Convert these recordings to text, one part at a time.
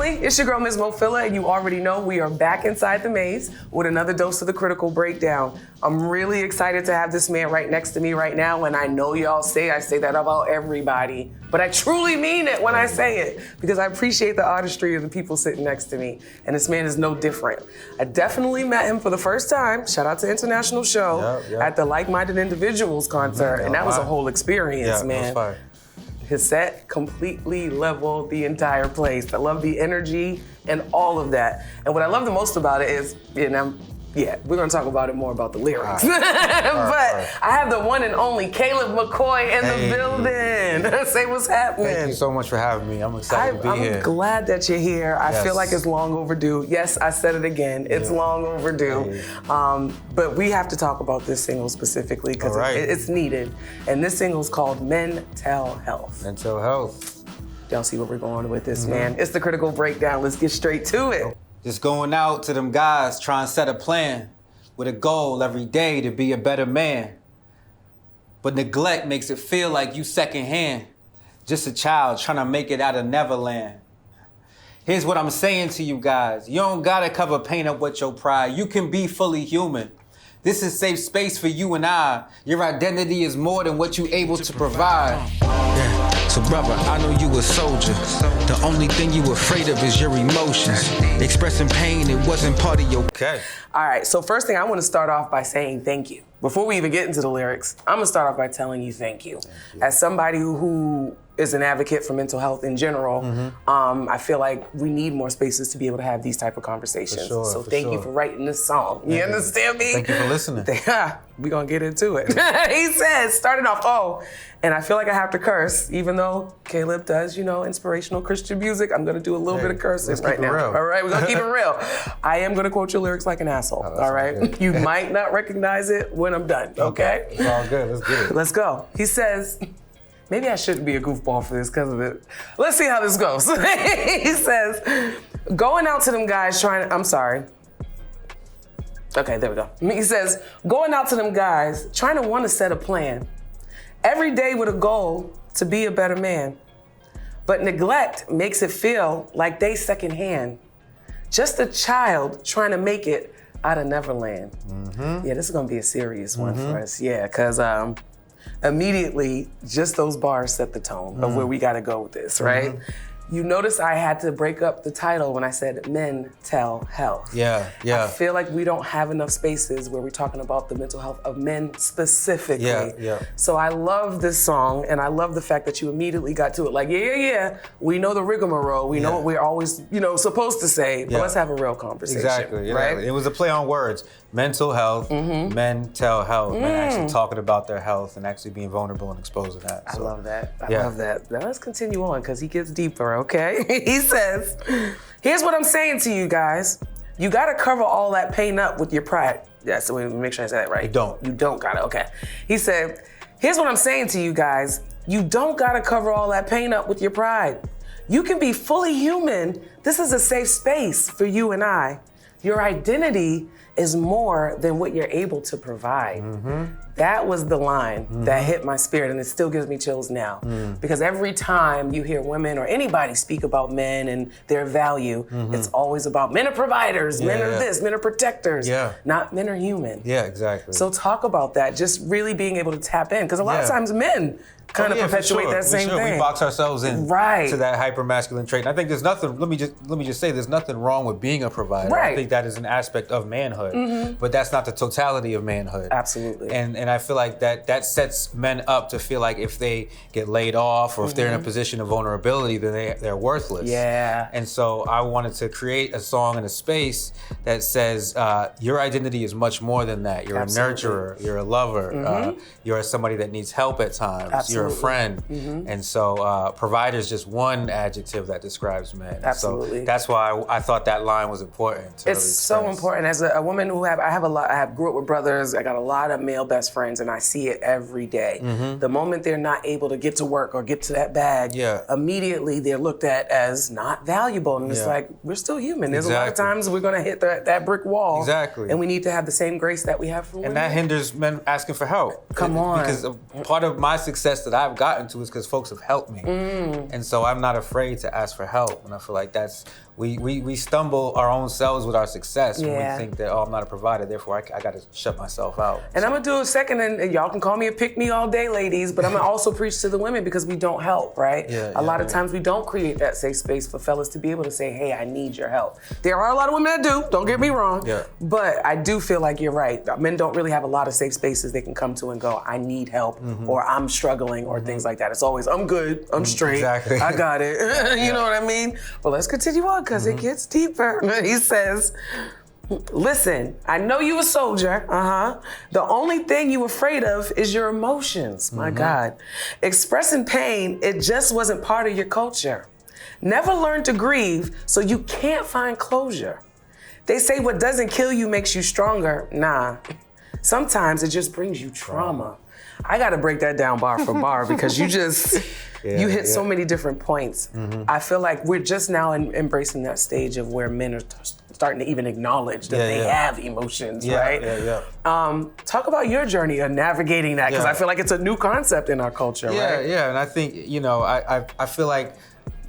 family, it's your girl, Ms. Mofilla, and you already know we are back inside the maze with another dose of the critical breakdown. I'm really excited to have this man right next to me right now, and I know y'all I say that about everybody, but I truly mean it when I say it, because I appreciate the artistry of the people sitting next to me, and this man is no different. I definitely met him for the first time, shout out to International Show, at the Like-Minded Individuals concert, and that was a whole experience, man. That was fire. His set completely leveled the entire place. I love the energy and all of that. And what I love the most about it is, we're gonna talk about it more about the lyrics. But I have the one and only Caleb McCoy in the building. Say what's happening. Thank you so much for having me. I'm excited to be here. I'm glad that you're here. I feel like it's long overdue. Yes, I said it again. It's long overdue. But we have to talk about this single specifically because it's needed. And this single's called Mental Health. Mental Health. Y'all see where we're going with this, man. It's the critical breakdown. Let's get straight to it. Just going out to them guys, trying to set a plan with a goal every day to be a better man. But neglect makes it feel like you secondhand. Just a child trying to make it out of Neverland. Here's what I'm saying to you guys. You don't gotta cover pain up with your pride. You can be fully human. This is safe space for you and I. Your identity is more than what you're able to provide. So brother, I know you a soldier. The only thing you afraid of is your emotions. Expressing pain, it wasn't part of your... Okay. All right, so first thing I want to start off by saying thank you. Before we even get into the lyrics, I'm gonna start off by telling you thank you. As somebody who is an advocate for mental health in general, I feel like we need more spaces to be able to have these type of conversations. So thank you for writing this song. You understand me? Thank you for listening. We're gonna get into it. He says, starting off, and I feel like I have to curse, even though Caleb does, inspirational Christian music, I'm gonna do a little bit of cursing right now. Real. All right, we're gonna keep it real. I am gonna quote your lyrics like an asshole, all right? You might not recognize it when I'm done, okay? It's all good, let's get it. Let's go. He says, maybe I shouldn't be a goofball for this because of it. Let's see how this goes. He says, going out to them guys I'm sorry. Okay, there we go. He says, going out to them guys, trying to want to set a plan. Every day with a goal to be a better man. But neglect makes it feel like they secondhand. Just a child trying to make it out of Neverland. Yeah, this is gonna be a serious one for us. Yeah, because immediately, just those bars set the tone of where we gotta go with this, right? You notice I had to break up the title when I said mental health. Yeah. I feel like we don't have enough spaces where we're talking about the mental health of men specifically. Yeah. So I love this song, and I love the fact that you immediately got to it. Like, we know the rigmarole, we know what we're always, supposed to say, but let's have a real conversation. Exactly, right? It was a play on words. Mental health, mental health, men actually talking about their health and actually being vulnerable and exposing that. So, I love that. I love that. Now let's continue on because he gets deeper, okay? He says, here's what I'm saying to you guys. You gotta cover all that pain up with your pride. Yeah, so we make sure I say that right. You don't gotta, okay. He said, here's what I'm saying to you guys. You don't gotta cover all that pain up with your pride. You can be fully human. This is a safe space for you and I. Your identity is more than what you're able to provide. That was the line that hit my spirit, and it still gives me chills now. Because every time you hear women or anybody speak about men and their value, it's always about men are providers, men are this, men are protectors, not men are human. Yeah, exactly. So talk about that, just really being able to tap in, because a lot of times men kind of perpetuate that same thing. We box ourselves in to that hyper masculine trait. And I think there's nothing. Let me just say, there's nothing wrong with being a provider. I think that is an aspect of manhood, but that's not the totality of manhood. Absolutely. And I feel like that sets men up to feel like if they get laid off or if they're in a position of vulnerability, then they're worthless. Yeah. And so I wanted to create a song and a space that says your identity is much more than that. You're a nurturer. You're a lover. You're somebody that needs help at times. You're a friend. And so provider is just one adjective that describes men. Absolutely. So that's why I thought that line was important. It's so important. As a woman who I grew up with brothers, I got a lot of male best friends, and I see it every day. The moment they're not able to get to work or get to that bag, immediately they're looked at as not valuable. And it's like, we're still human. There's a lot of times we're gonna hit that brick wall. Exactly. And we need to have the same grace that we have for women. And that hinders men asking for help. Come on. Because part of my success that I've gotten to is because folks have helped me. And so I'm not afraid to ask for help. And I feel like that's we stumble our own selves with our success when Yeah. we think that, oh, I'm not a provider, therefore I got to shut myself out. And I'm gonna do a second, and y'all can call me a pick-me all day, ladies, but I'm gonna also preach to the women because we don't help, right? A lot of times we don't create that safe space for fellas to be able to say, hey, I need your help. There are a lot of women that do, don't get me wrong, but I do feel like you're right. Men don't really have a lot of safe spaces they can come to and go, I need help, or I'm struggling, or things like that. It's always, I'm good, I'm straight, Exactly. I got it. You know what I mean? But let's continue on, because it gets deeper. He says, listen, I know you a soldier, The only thing you afraid of is your emotions, my God. Expressing pain, it just wasn't part of your culture. Never learned to grieve, so you can't find closure. They say what doesn't kill you makes you stronger. Nah, sometimes it just brings you trauma. I gotta break that down bar for bar because you just, you hit so many different points. I feel like we're just now embracing that stage of where men are starting to even acknowledge that they have emotions, right? Talk about your journey of navigating that, because I feel like it's a new concept in our culture, right? Yeah, and I think, you know, I feel like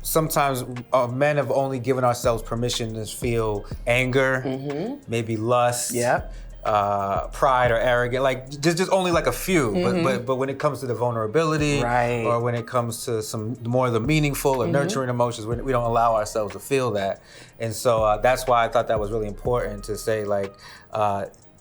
sometimes men have only given ourselves permission to feel anger, maybe lust, pride or arrogant, like just only like a few. But when it comes to the vulnerability, or when it comes to some more of the meaningful or nurturing emotions, we don't allow ourselves to feel that. And so that's why I thought that was really important to say, like,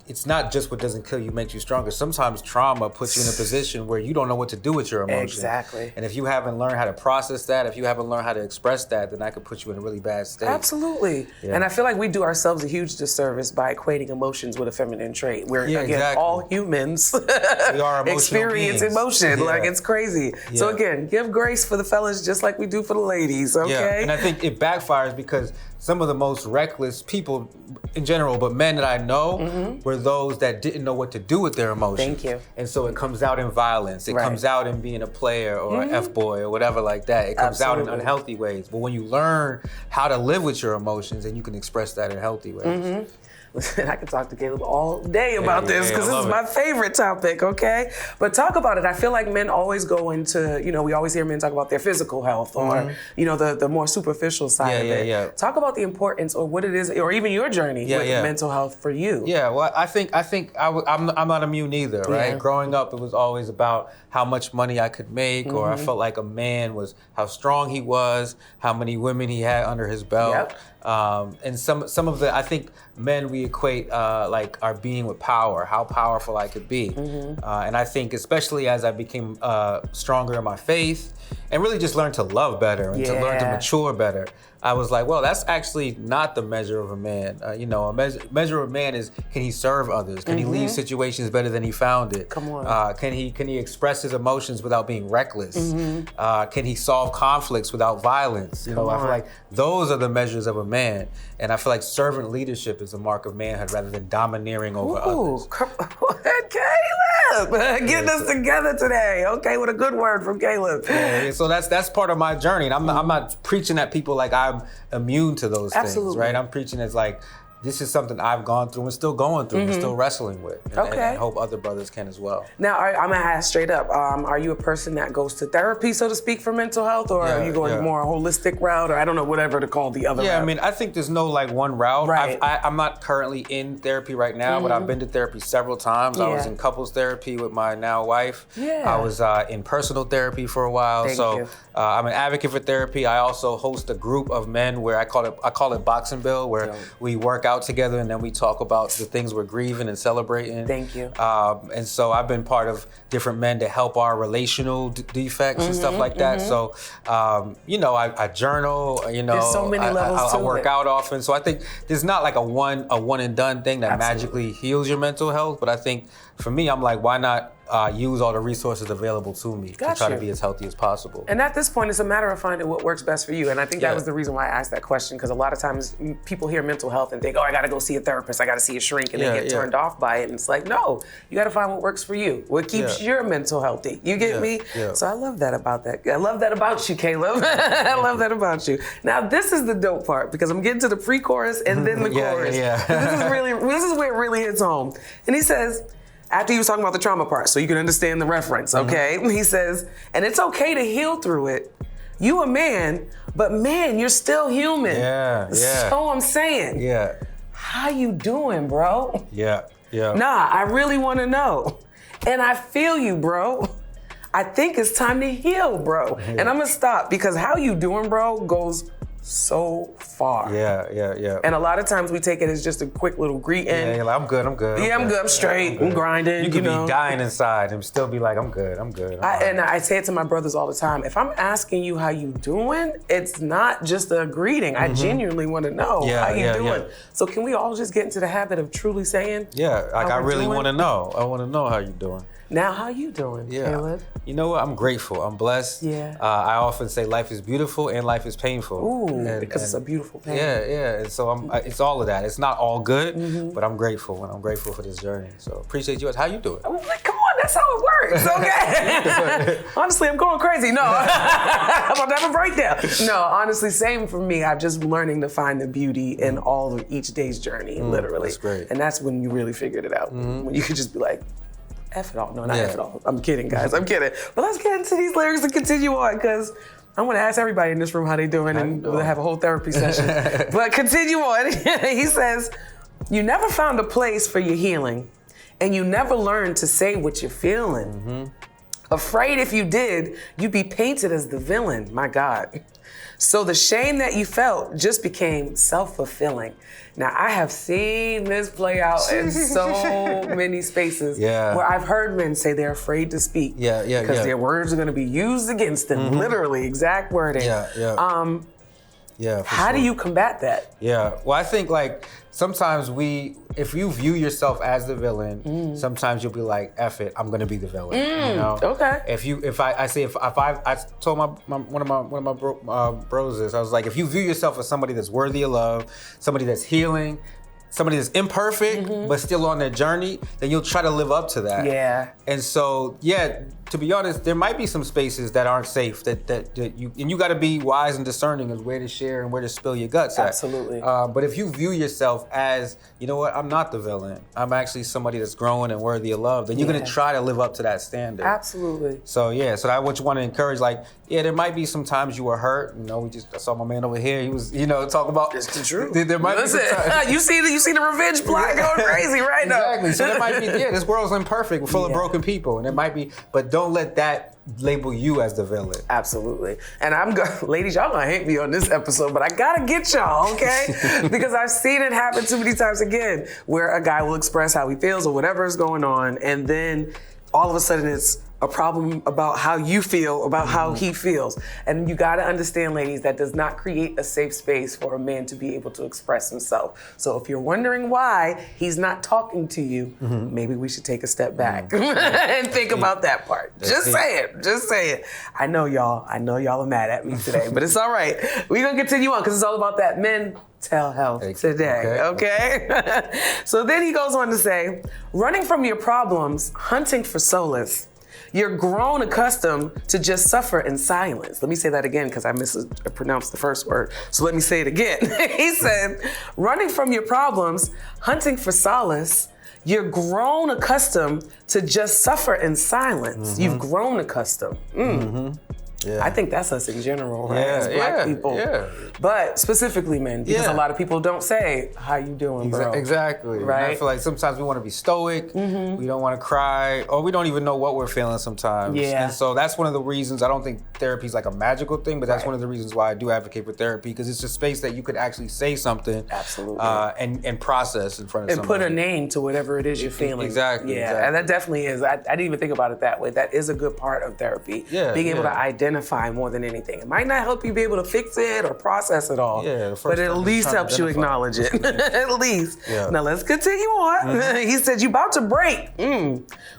it's not just what doesn't kill you makes you stronger. Sometimes trauma puts you in a position where you don't know what to do with your emotions. Exactly. And if you haven't learned how to process that, if you haven't learned how to express that, then that could put you in a really bad state. Absolutely. And I feel like we do ourselves a huge disservice by equating emotions with a feminine trait. We're, again, all humans we are experience beings. Emotion. Like, it's crazy. So again, give grace for the fellas just like we do for the ladies, okay? Yeah, and I think it backfires because some of the most reckless people in general, but men that I know, were those that didn't know what to do with their emotions. Thank you. And so it comes out in violence. It comes out in being a player or an F-boy or whatever like that. It comes out in unhealthy ways. But when you learn how to live with your emotions, then you can express that in healthy ways. Listen, I could talk to Caleb all day about this because this is my it. favorite topic, okay? But talk about it. I feel like men always go into, you know, we always hear men talk about their physical health or, you know, the more superficial side of it. Talk about the importance or what it is, or even your journey with mental health for you. Yeah, well, I think I'm not immune either, right? Growing up, it was always about how much money I could make, or I felt like a man was how strong he was, how many women he had under his belt. And some of the, I think men, we equate like our being with power, how powerful I could be. And I think especially as I became stronger in my faith and really just learned to love better and to learn to mature better, I was like, well, that's actually not the measure of a man. You know, a measure of a man is, can he serve others? Can he leave situations better than he found it? Come on. Can he express his emotions without being reckless? Can he solve conflicts without violence? You know, I feel like those are the measures of a man. And I feel like servant leadership is a mark of manhood rather than domineering over others. Caleb, getting us together today. Okay, with a good word from Caleb. So that's part of my journey. And I'm not preaching at people like I'm immune to those things, right? I'm preaching as like, this is something I've gone through and still going through and still wrestling with. And I hope other brothers can as well. Now, I'm gonna ask straight up, are you a person that goes to therapy, so to speak, for mental health, or are you going more a holistic route, or I don't know, whatever to call the other route? I mean, I think there's no like one route. Right. I'm not currently in therapy right now, but I've been to therapy several times. I was in couples therapy with my now wife. I was in personal therapy for a while. I'm an advocate for therapy. I also host a group of men where I call it Boxing Bill, where we work out together and then we talk about the things we're grieving and celebrating. Thank you. And so I've been part of different men to help our relational defects and stuff like that. So, you know, I journal, you know, there's so many levels I work out often. So I think there's not like a one and done thing that magically heals your mental health. But I think for me, I'm like, why not use all the resources available to me to try to be as healthy as possible. And at this point, it's a matter of finding what works best for you. And I think that was the reason why I asked that question, because a lot of times people hear mental health and think, oh, I gotta go see a therapist, I gotta see a shrink, and they get turned off by it. And it's like, no, you gotta find what works for you, what keeps your mental healthy. You get me? So I love that about that. I love that about you, Caleb. I love that about you. Now, this is the dope part, because I'm getting to the pre-chorus and then the chorus. This is where it really hits home. And he says, after he was talking about the trauma part, so you can understand the reference, okay? He says, and it's okay to heal through it. You a man, but man, you're still human. Yeah. So I'm saying. Yeah. How you doing, bro? Yeah. Nah, I really want to know. And I feel you, bro. I think it's time to heal, bro. Yeah. And I'm gonna stop because how you doing, bro, goes so far. Yeah. And a lot of times we take it as just a quick little greeting. Yeah, like, I'm good. Yeah, I'm good. I'm straight. I'm grinding. You could be dying inside and still be like, I'm good. And I say it to my brothers all the time. If I'm asking you how you doing, it's not just a greeting. I genuinely want to know how you doing. Yeah. So can we all just get into the habit of truly saying? Yeah, like I really want to know. I want to know how you doing. Now, how you doing, Caleb? You know what? I'm grateful. I'm blessed. Yeah. I often say life is beautiful and life is painful. Ooh, because it's a beautiful pain. Yeah. And so it's all of that. It's not all good, but I'm grateful, and I'm grateful for this journey. So appreciate you. How you doing? Come on, that's how it works. Okay. Honestly, I'm going crazy. No, I'm about to have a breakdown. No, honestly, same for me. I'm just learning to find the beauty in all of each day's journey, literally. That's great. And that's when you really figured it out. When you could just be like, F it all. No, not F it all. I'm kidding, guys. I'm kidding. But let's get into these lyrics and continue on, because I want to ask everybody in this room how they doing, and we'll have a whole therapy session. But continue on. He says, you never found a place for your healing, and you never learned to say what you're feeling. Afraid if you did, you'd be painted as the villain. My God. So the shame that you felt just became self-fulfilling. Now, I have seen this play out in so many spaces where I've heard men say they're afraid to speak because their words are going to be used against them, literally, exact wording. How do you combat that? Yeah, well, I think like sometimes if you view yourself as the villain, sometimes you'll be like, F it, I'm gonna be the villain. You know? Okay. If I told one of my bros this, I was like, if you view yourself as somebody that's worthy of love, somebody that's healing, somebody that's imperfect but still on their journey, then you'll try to live up to that. Yeah. And so, to be honest, there might be some spaces that aren't safe that you got to be wise and discerning of where to share and where to spill your guts at. Absolutely. But if you view yourself as, you know what, I'm not the villain, I'm actually somebody that's growing and worthy of love, then you're going to try to live up to that standard. Absolutely. So so I want to encourage, like, there might be some times you were hurt. You know, I saw my man over here. He was, talking about. It's the truth. There might be some times. You see the revenge plot going crazy right now. Exactly. So there might be, this world's imperfect. We're full of broken people, and it might be, but don't let that label you as the villain. Absolutely. And ladies, y'all gonna hate me on this episode, but I gotta get y'all, okay? Because I've seen it happen too many times again, where a guy will express how he feels or whatever is going on, and then all of a sudden it's a problem about how you feel, about how he feels. And you gotta understand, ladies, that does not create a safe space for a man to be able to express himself. So if you're wondering why he's not talking to you, maybe we should take a step back and think about that part. Just say it. I know y'all are mad at me today, but it's all right. We're gonna continue on because it's all about that mental health today, okay? So then he goes on to say, running from your problems, hunting for solace. You're grown accustomed to just suffer in silence. Let me say that again because I mispronounced the first word. So let me say it again. He said, running from your problems, hunting for solace, you're grown accustomed to just suffer in silence. You've grown accustomed. Yeah. I think that's us in general, right? As black people. Yeah. But specifically men, because a lot of people don't say, how you doing, bro? Exactly. Right? And I feel like sometimes we want to be stoic, we don't want to cry, or we don't even know what we're feeling sometimes. Yeah. And so that's one of the reasons, I don't think therapy is like a magical thing, but that's one of the reasons why I do advocate for therapy, because it's a space that you could actually say something. Absolutely. And process in front of somebody. And put a name to whatever it is you're feeling. Exactly. Yeah, exactly. And that definitely is. I didn't even think about it that way. That is a good part of therapy. Yeah. Being able to identify more than anything. It might not help you be able to fix it or process it all, but it at least helps you acknowledge it. At least. Yeah. Now let's continue on. He said, you about to break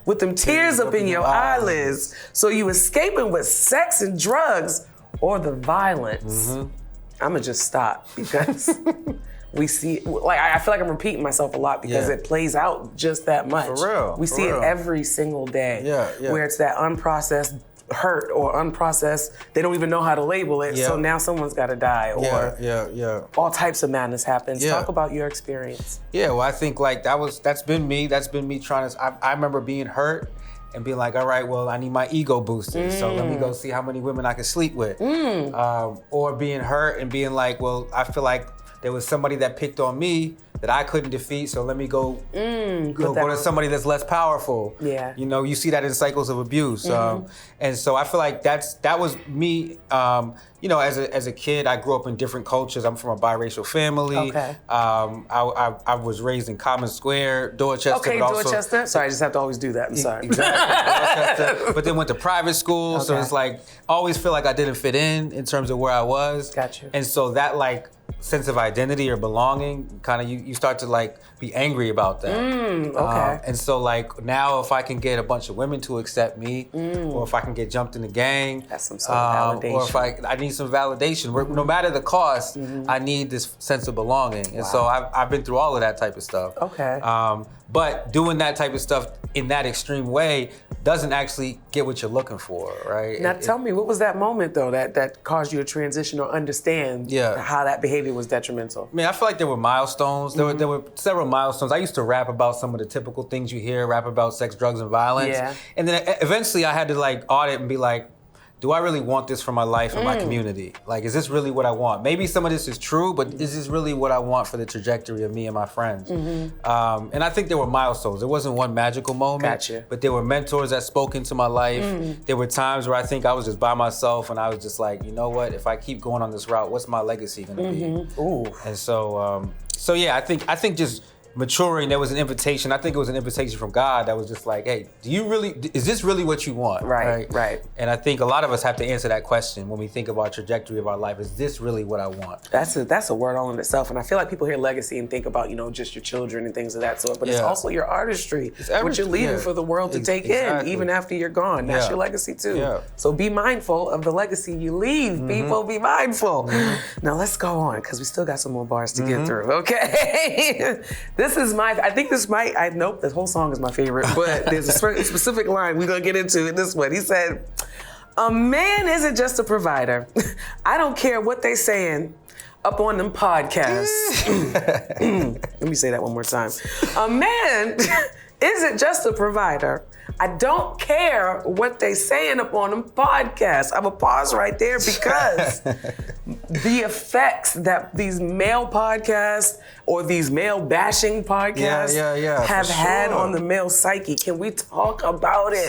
with them tears up in your eyelids. So you escaping with sex and drugs or the violence. I'm gonna just stop because we see, like, I feel like I'm repeating myself a lot because it plays out just that much. For real. We see it every single day. Where it's that unprocessed hurt or unprocessed, they don't even know how to label it, so now someone's got to die, or all types of madness happens. Talk about your experience. Yeah, well, I think like that's been me trying to, I remember being hurt and being like, all right, well, I need my ego boosted. So let me go see how many women I can sleep with. Or being hurt and being like, well, I feel like there was somebody that picked on me that I couldn't defeat, so let me go to somebody that's less powerful. Yeah. You know, you see that in cycles of abuse. And so I feel like that was me. You know, as a kid, I grew up in different cultures. I'm from a biracial family. Okay. I was raised in Common Square, Dorchester. Okay, but also, Dorchester. Sorry, I just have to always do that. I'm sorry. Exactly. Dorchester, but then went to private school, so it's like, I always feel like I didn't fit in terms of where I was. Got you. And so that like sense of identity or belonging, kind of you start to like be angry about that. Okay. And so like now if I can get a bunch of women to accept me, or if I can get jumped in the gang, that's some sort of validation. or if I need some validation, no matter the cost, I need this sense of belonging. And so I've been through all of that type of stuff. Okay. But doing that type of stuff in that extreme way doesn't actually get what you're looking for, right? Now tell me, what was that moment though that caused you to transition or understand how that behavior was detrimental? I mean, I feel like there were milestones. There were several milestones. I used to rap about some of the typical things you hear, rap about sex, drugs, and violence. Yeah. And then eventually I had to like audit and be like, do I really want this for my life and my community? Like, is this really what I want? Maybe some of this is true, but is this really what I want for the trajectory of me and my friends? And I think there were milestones. There wasn't one magical moment, Gotcha. but there were mentors that spoke into my life. There were times where I think I was just by myself and I was just like, you know what? If I keep going on this route, what's my legacy gonna be? Ooh. And so yeah, I think just maturing, there was an invitation. I think it was an invitation from God that was just like, hey, is this really what you want? Right. And I think a lot of us have to answer that question when we think of our trajectory of our life. Is this really what I want? That's a word all in itself. And I feel like people hear legacy and think about, just your children and things of that sort. But it's also your artistry, what you're leaving for the world to take in, even after you're gone. That's your legacy too. Yeah. So be mindful of the legacy you leave. People, be mindful. Now let's go on, because we still got some more bars to get through, okay? This whole song is my favorite, but there's a specific line we're gonna get into in this one. He said, a man isn't just a provider. I don't care what they saying up on them podcasts. Let me say that one more time. A man isn't just a provider. I don't care what they saying up on them podcasts. I'm gonna pause right there because the effects that these male podcasts or these male bashing podcasts have had on the male psyche. Can we talk about it?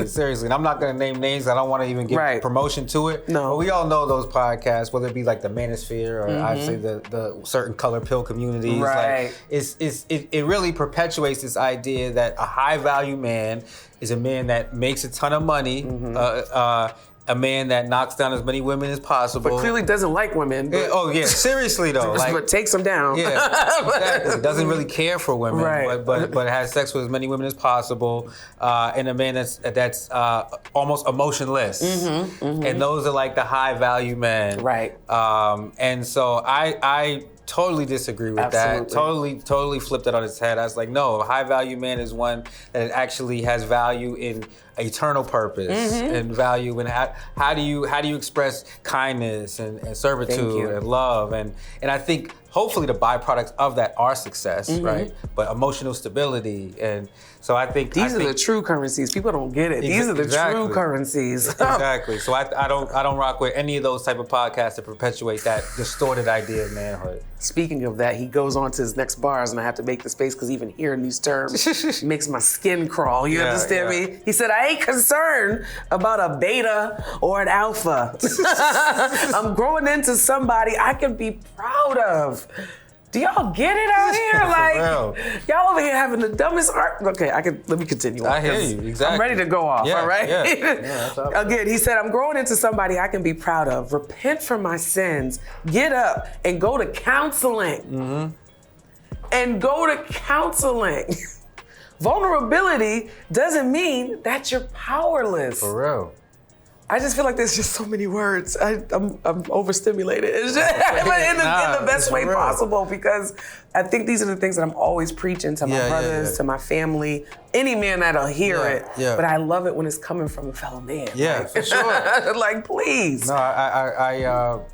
Seriously. And I'm not gonna name names. I don't want to even give promotion to it. No. But we all know those podcasts, whether it be like the Manosphere or I'd say the certain color pill communities. Right. Like, it really perpetuates this idea that a high value man is a man that makes a ton of money, a man that knocks down as many women as possible. But clearly doesn't like women. But seriously though. but takes them down. Yeah, exactly. Doesn't really care for women, but has sex with as many women as possible, and a man that's almost emotionless. And those are like the high value men. Right. And so I totally disagree with that. Totally flipped it on its head. I was like, no, a high value man is one that actually has value in eternal purpose and value in how do you express kindness and servitude and love and I think hopefully the byproducts of that are success, right? But emotional stability, and so I think these are the true currencies. People don't get it. These are the true currencies. Exactly. So I don't rock with any of those type of podcasts that perpetuate that distorted idea of manhood. Speaking of that, he goes on to his next bars, and I have to make the space because even hearing these terms makes my skin crawl. You understand me? He said, I ain't concerned about a beta or an alpha. I'm growing into somebody I can be proud of. Do y'all get it out here? Like, y'all over here having the dumbest art. Okay, let me continue. I hear you, exactly. I'm ready to go off, all right? Yeah. Again, he said, I'm growing into somebody I can be proud of. Repent from my sins. Get up and go to counseling. And go to counseling. Vulnerability doesn't mean that you're powerless. For real. I just feel like there's just so many words. I'm overstimulated. It's just, in the best way possible, because I think these are the things that I'm always preaching to my brothers, to my family, any man that'll hear it. Yeah. But I love it when it's coming from a fellow man. Yeah, like, for sure. like, please. No,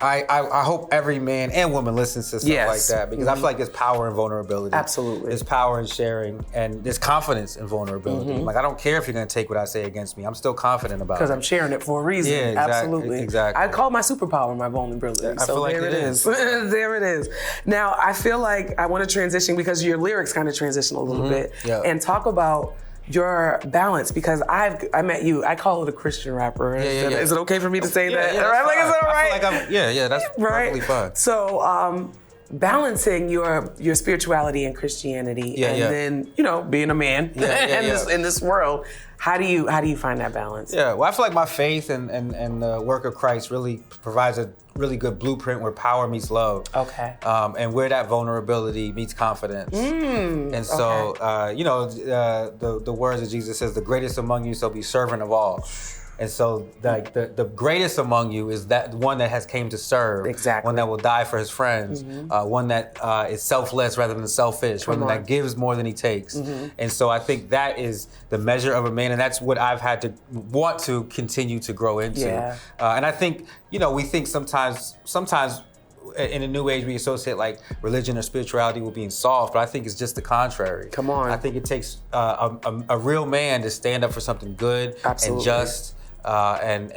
I hope every man and woman listens to stuff like that, because I feel like there's power in vulnerability. Absolutely. There's power in sharing, and there's confidence in vulnerability. Like, I don't care if you're gonna take what I say against me. I'm still confident about it. Because I'm sharing it for a reason. Yeah, Absolutely. Exactly. I call my superpower my vulnerability. I feel like there it is. There it is. Now, I feel like I want to transition, because your lyrics kind of transition a little bit, and talk about your balance, because I met you. I call it a Christian rapper. Is it okay for me to say that? Yeah, right? Like, is that all right? I feel like that's perfectly fine. So, balancing your spirituality and Christianity, then being a man in this world. How do you find that balance? Yeah, well, I feel like my faith and the work of Christ really provides a really good blueprint where power meets love. Okay. And where that vulnerability meets confidence. And so, the words of Jesus says, "The greatest among you shall be servant of all." And so, like, the greatest among you is that one that has came to serve, one that will die for his friends, one that is selfless rather than selfish, one that gives more than he takes. And so, I think that is the measure of a man, and that's what I've had to want to continue to grow into. And I think, we think sometimes in a new age we associate like religion or spirituality with being soft, but I think it's just the contrary. Come on. I think it takes a real man to stand up for something good and just. And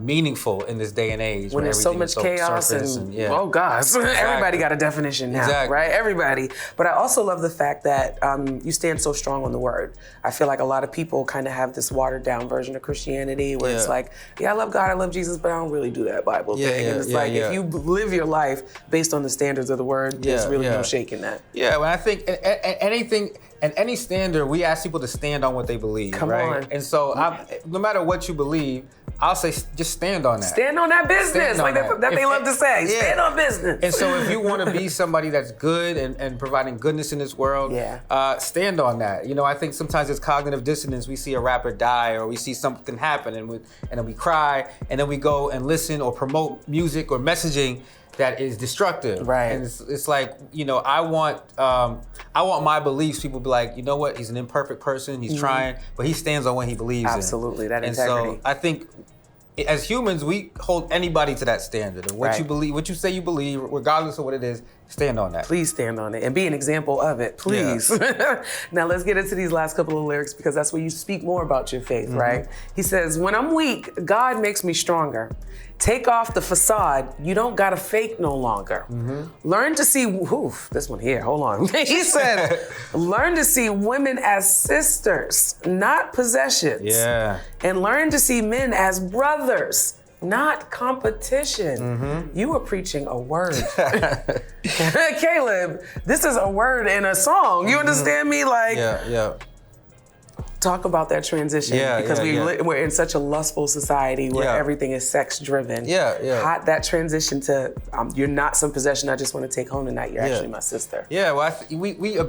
meaningful in this day and age when there's so much chaos and oh gosh, everybody got a definition now, right? Everybody. But I also love the fact that you stand so strong on the word. I feel like a lot of people kind of have this watered down version of Christianity where it's like, I love God, I love Jesus, but I don't really do that Bible thing. And it's if you live your life based on the standards of the word, there's really no shaking that. Yeah, well, I think anything. And any standard, we ask people to stand on what they believe, Come right? on. And so, no matter what you believe, I'll say just stand on that. Stand on that business, like that they love to say. Stand on business. And so, if you want to be somebody that's good and providing goodness in this world, stand on that. I think sometimes it's cognitive dissonance. We see a rapper die, or we see something happen, and then we cry, and then we go and listen or promote music or messaging that is destructive. Right. And it's like, I want my beliefs, people be like, you know what, he's an imperfect person, he's trying, but he stands on what he believes in. Absolutely, that integrity. And so I think as humans, we hold anybody to that standard. And what you believe, what you say you believe, regardless of what it is, stand on that. Please stand on it and be an example of it, please. Now let's get into these last couple of lyrics, because that's where you speak more about your faith, right? He says, "When I'm weak, God makes me stronger. Take off the facade, you don't gotta fake no longer. Learn to see, this one here, hold on." He said, "Learn to see women as sisters, not possessions. And learn to see men as brothers, not competition." You were preaching a word. Caleb, this is a word in a song. You understand me? Like, talk about that transition, because we're in such a lustful society where everything is sex driven. Hot that transition to you're not some possession I just want to take home tonight. You're actually my sister. Well,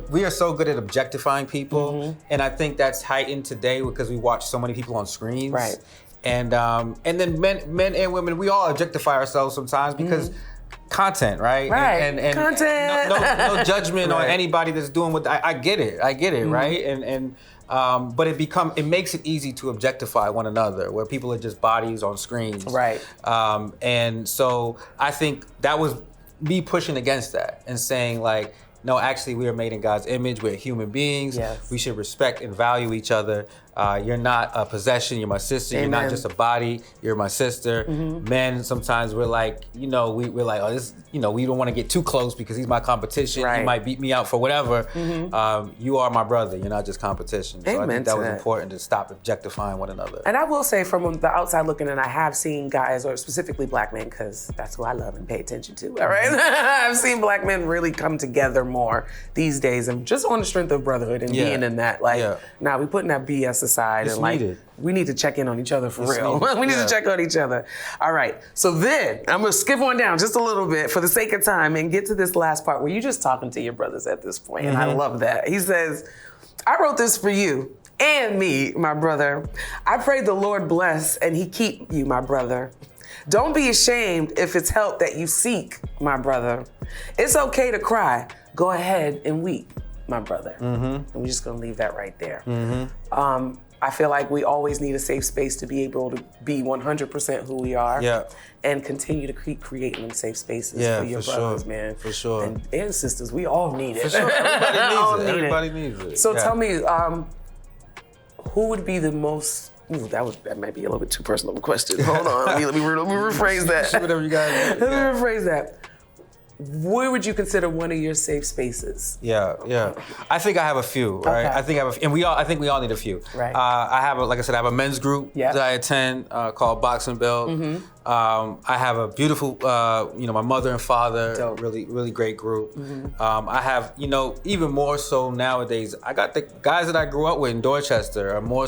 we are so good at objectifying people, and I think that's heightened today because we watch so many people on screens. Right. And then men and women, we all objectify ourselves sometimes because content, right? And content. No judgment on anybody that's doing what I get it, right? But it makes it easy to objectify one another, where people are just bodies on screens. Right. And so I think that was me pushing against that and saying, like, no, actually, we are made in God's image. We're human beings. We should respect and value each other. You're not a possession. You're my sister. Amen. You're not just a body. You're my sister. Men, sometimes we're like, we're like, oh, this, we don't want to get too close because he's my competition. He might beat me out for whatever. You are my brother. You're not just competition. So I think that was important to stop objectifying one another. And I will say, from the outside looking in, I have seen guys, or specifically black men, because that's who I love and pay attention to, all right? I've seen black men really come together more these days, and just on the strength of brotherhood and being in that, now we putting that BS aside, it's and needed. We need to check in on each other for real. We need to check on each other. All right, so then I'm gonna skip on down just a little bit for the sake of time and get to this last part where you're just talking to your brothers at this point, and I love that. He says, "I wrote this for you and me, my brother. I pray the Lord bless and he keep you, my brother. Don't be ashamed if it's help that you seek, my brother. It's okay to cry. Go ahead and weep, my brother." And we're just gonna leave that right there. I feel like we always need a safe space to be able to be 100% who we are. Yeah. And continue to keep creating them safe spaces for your for brothers, sure. man. For sure. And sisters, we all need it. For sure. Everybody All needs it. need Everybody needs it. So tell me, who would be the most? Ooh, that might be a little bit too personal of a question. Hold on, let me rephrase that. Whatever you guys. Let me rephrase that. Where would you consider one of your safe spaces? Yeah. I think I have a few, right? Okay. I think I think we all need a few. Right. I have, like I said, I have a men's group that I attend called Boxing Bell. Mm-hmm. I have a beautiful, my mother and father, Dope. really great group. Mm-hmm. I have, even more so nowadays, I got the guys that I grew up with in Dorchester are more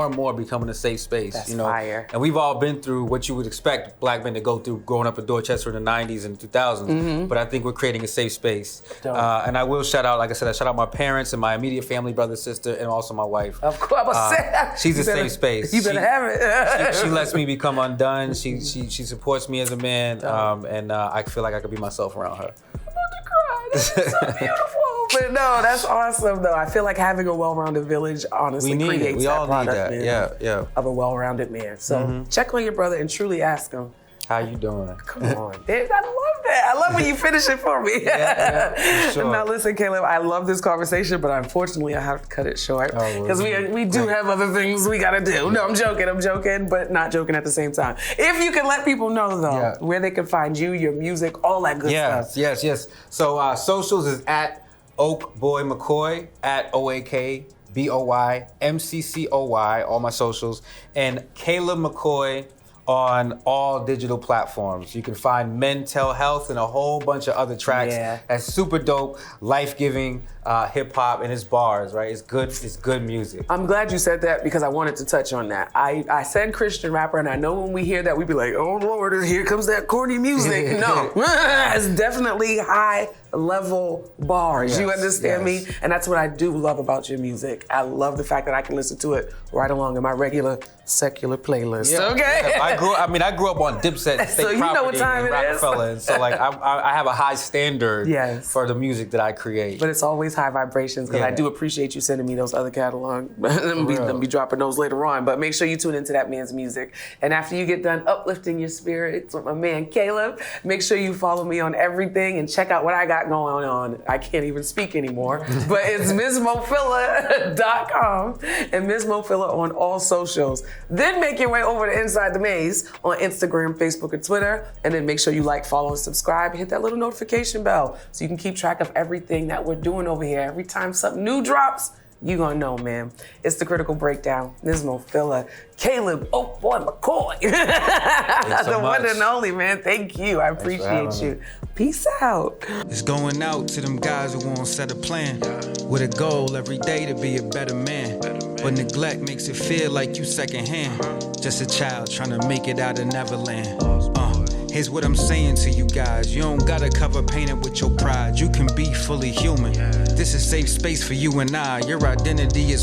and more becoming a safe space. That's fire. And we've all been through what you would expect black men to go through growing up in Dorchester in the 90s and 2000s. Mm-hmm. But I think we're creating a safe space. Dope. And I will shout out, like I said, I shout out my parents and my immediate family, brother, sister, and also my wife. Of course, I'm gonna say She's a safe space. You better have it. She lets me become undone. She supports me as a man, and I feel like I could be myself around her. I'm about to cry. That's so beautiful. But no, that's awesome though. I feel like having a well-rounded village honestly creates We that all need product, that. man, of a well-rounded man. So check on your brother and truly ask him. How you doing? Come on, Dave. I love that. I love when you finish it for me. For sure. Now listen, Caleb, I love this conversation, but unfortunately I have to cut it short because we do have other things we gotta do. No, I'm joking, but not joking at the same time. If you can let people know though where they can find you, your music, all that good stuff. Yes. So socials is at Oakboy McCoy, at OAKBOY MCCOY, all my socials, and Caleb McCoy on all digital platforms. You can find Mental Health and a whole bunch of other tracks. That's super dope, life-giving hip hop, and it's bars, right? It's good music. I'm glad you said that because I wanted to touch on that. I said Christian rapper, and I know when we hear that, we be like, oh Lord, here comes that corny music. No, it's definitely high-level bars. You understand me? And that's what I do love about your music. I love the fact that I can listen to it right along in my regular secular playlist. Okay. I grew up on Dipset, So you know what time it is. And so like I have a high standard for the music that I create. But it's always high vibrations because I do appreciate you sending me those other catalogs. I'm be dropping those later on. But make sure you tune into that man's music. And after you get done uplifting your spirits with my man Caleb, make sure you follow me on everything and check out what I got going on. I can't even speak anymore. But it's MsMoFilla.com and Ms. Mofilla on all socials. Then make your way over to Inside the Maze on Instagram, Facebook, and Twitter. And then make sure you like, follow, and subscribe. Hit that little notification bell so you can keep track of everything that we're doing over here. Every time something new drops, you gonna know, man. It's the Critical Breakdown. Ms. Mofilla, Caleb, oh boy, McCoy. The one and only, man. Thank you. I appreciate you. Peace out. It's going out to them guys who won't set a plan with a goal every day to be a better man. But neglect makes it feel like you secondhand. Just a child trying to make it out of Neverland. Here's what I'm saying to you guys. You don't gotta cover painted with your pride. You can be fully human. This is safe space for you and I. Your identity is